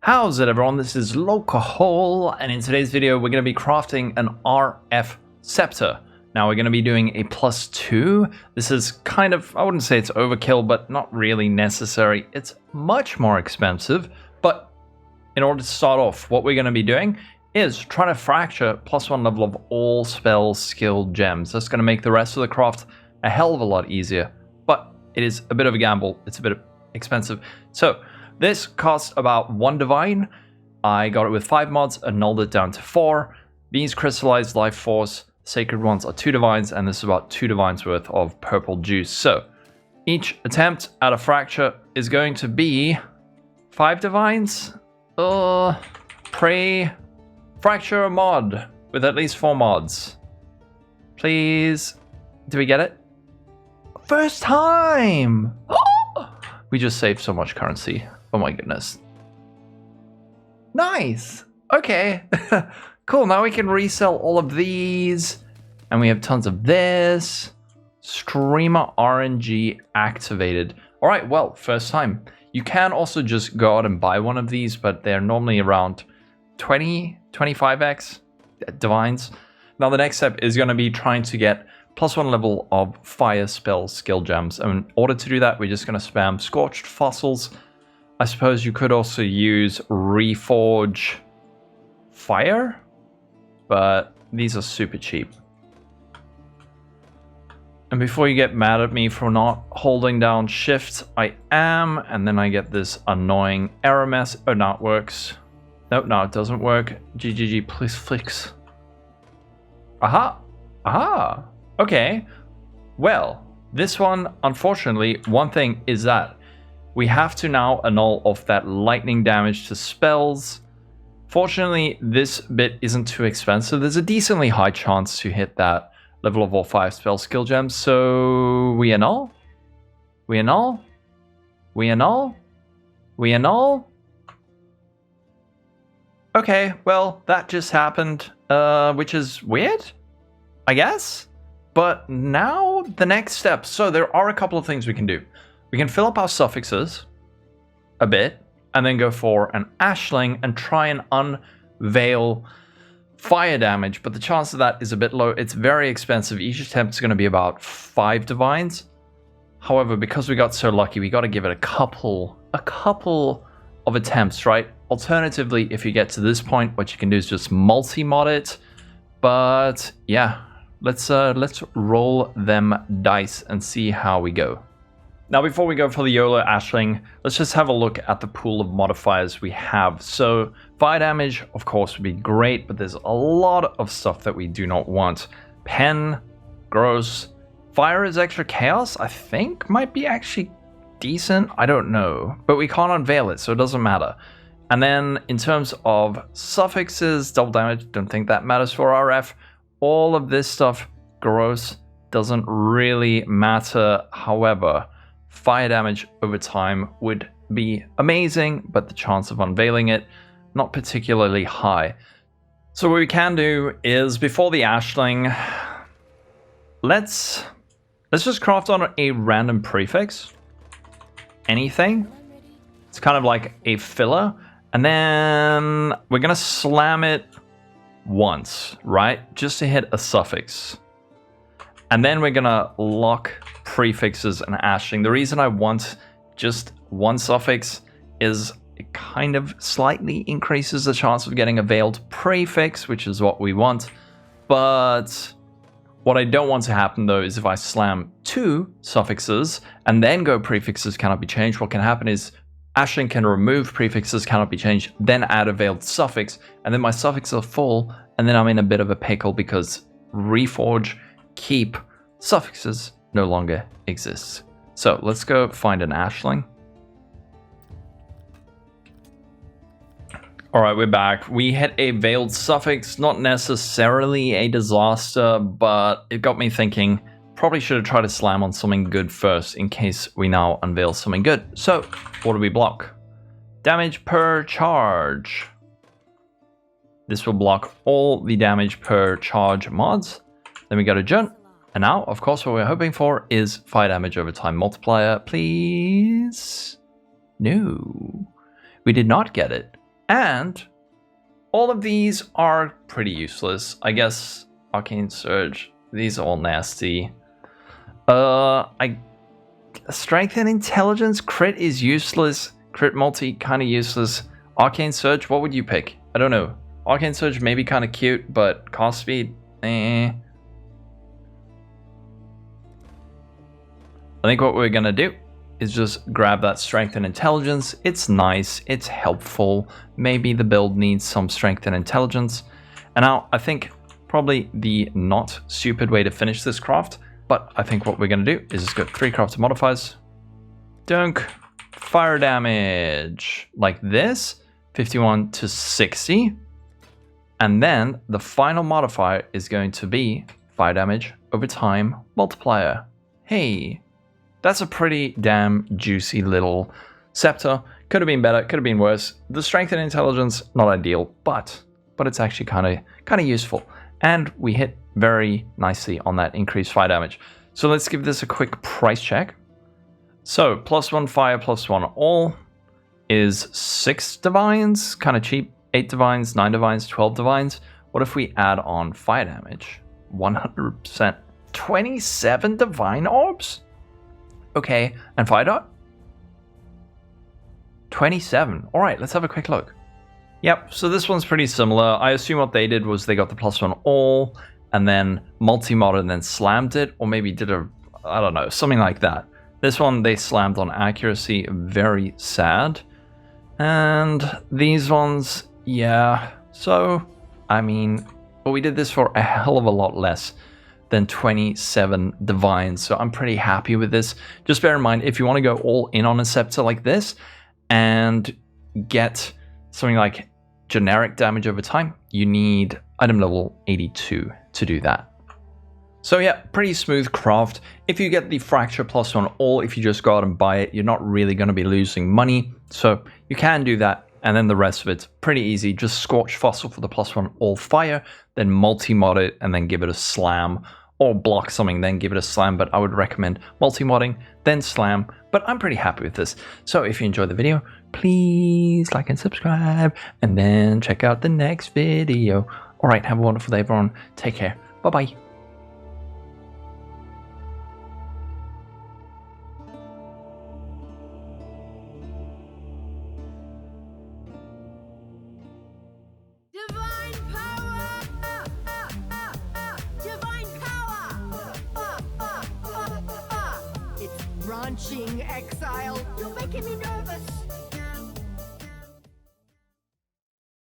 How's it everyone, this is Lolcohol, and in today's video we're going to be crafting an RF Sceptre. Now we're going to be doing a +2. This is kind of, I wouldn't say it's overkill, but not really necessary. It's much more expensive, but in order to start off, what we're going to be doing is trying to fracture +1 level of all spell skill gems. That's going to make the rest of the craft a hell of a lot easier, but it is a bit of a gamble. It's a bit expensive. So this costs about 1 divine. I got it with 5 mods, annulled it down to 4. These crystallized life force sacred ones are 2 divines, and this is about 2 divines worth of purple juice. So each attempt at a fracture is going to be 5 divines. Pray fracture a mod with at least 4 mods. Please. Do we get it? First time! We just saved so much currency. Oh my goodness. Nice! Okay. Cool, now we can resell all of these. And we have tons of this. Streamer RNG activated. Alright, well, first time. You can also just go out and buy one of these, but they're normally around 25x divines. Now the next step is going to be trying to get +1 level of fire spell skill gems. And in order to do that, we're just going to spam scorched fossils. I suppose you could also use reforge fire, but these are super cheap. And before you get mad at me for not holding down shift, I am, and then I get this annoying error mess. Oh, now it works. Nope, no, it doesn't work. GGG, please fix. Aha, aha. Okay, well, this one, unfortunately, one thing is that we have to now annul off that lightning damage to spells. Fortunately, this bit isn't too expensive. There's a decently high chance to hit that level of all 5 spell skill gems. So we annul, we annul, we annul, we annul. Okay, well, that just happened, which is weird, I guess. But now the next step. So there are a couple of things we can do. We can fill up our suffixes a bit and then go for an ashling and try and unveil fire damage. But the chance of that is a bit low. It's very expensive. Each attempt is going to be about 5 divines. However, because we got so lucky, we got to give it a couple of attempts, right? Alternatively, if you get to this point, what you can do is just multi-mod it. But yeah. Let's roll them dice and see how we go. Now, before we go for the YOLO Ashling, let's just have a look at the pool of modifiers we have. So, fire damage, of course, would be great, but there's a lot of stuff that we do not want. Pen, gross. Fire is extra chaos, I think, might be actually decent. I don't know, but we can't unveil it, so it doesn't matter. And then, in terms of suffixes, double damage, don't think that matters for RF. All of this stuff, gross, doesn't really matter. However, fire damage over time would be amazing, but the chance of unveiling it, not particularly high. So what we can do is, before the ashling, let's just craft on a random prefix. Anything. It's kind of like a filler. And then we're going to slam it once, right? Just to hit a suffix. And then we're gonna lock prefixes and ashling. The reason I want just one suffix is it kind of slightly increases the chance of getting a veiled prefix, which is what we want. But what I don't want to happen though is if I slam 2 suffixes and then go prefixes cannot be changed, what can happen is ashling can remove prefixes cannot be changed, then add a veiled suffix, and then my suffixes are full, and then I'm in a bit of a pickle because reforge keep suffixes no longer exists. So let's go find an ashling. Alright, we're back. We hit a veiled suffix, not necessarily a disaster, but it got me thinking, probably should have tried to slam on something good first in case we now unveil something good. So, what do we block? Damage per charge. This will block all the damage per charge mods. Then we go to Jun. And now, of course, what we're hoping for is fire damage over time multiplier. Please? No. We did not get it. And all of these are pretty useless. I guess Arcane Surge, these are all nasty. Strength and Intelligence, crit is useless. Crit multi, kind of useless. Arcane Surge, what would you pick? I don't know. Arcane Surge may be kind of cute, but cast speed, eh. I think what we're gonna do is just grab that Strength and Intelligence. It's nice, it's helpful. Maybe the build needs some Strength and Intelligence. And now I think probably the not stupid way to finish this craft, but I think what we're gonna do is just go 3 crafted modifiers. Dunk, fire damage, like this, 51 to 60. And then the final modifier is going to be fire damage over time multiplier. Hey, that's a pretty damn juicy little scepter. Could have been better, could have been worse. The strength and intelligence, not ideal, but it's actually kind of useful. And we hit very nicely on that increased fire damage. So let's give this a quick price check. So +1 fire, +1 all is 6 divines, kind of cheap. 8 divines, 9 divines, 12 divines. What if we add on fire damage? 100%. 27 divine orbs? Okay, and fire dot? 27. All right, let's have a quick look. Yep, so this one's pretty similar. I assume what they did was they got the +1 all and then multimodded and then slammed it, or maybe did I don't know, something like that. This one they slammed on accuracy, very sad. And these ones, yeah, so, I mean, but we did this for a hell of a lot less than 27 divines, so I'm pretty happy with this. Just bear in mind, if you want to go all in on a scepter like this and get something like generic damage over time, you need item level 82 to do that. So yeah, pretty smooth craft. If you get the fracture +1 all, if you just go out and buy it, you're not really going to be losing money, so you can do that. And then the rest of it's pretty easy. Just Scorch Fossil for the +1 all fire, then multi-mod it, and then give it a slam. Or block something, then give it a slam. But I would recommend multi-modding, then slam. But I'm pretty happy with this. So if you enjoyed the video, please like and subscribe. And then check out the next video. Alright, have a wonderful day, everyone. Take care. Bye-bye. Ranching exile, you're making me nervous.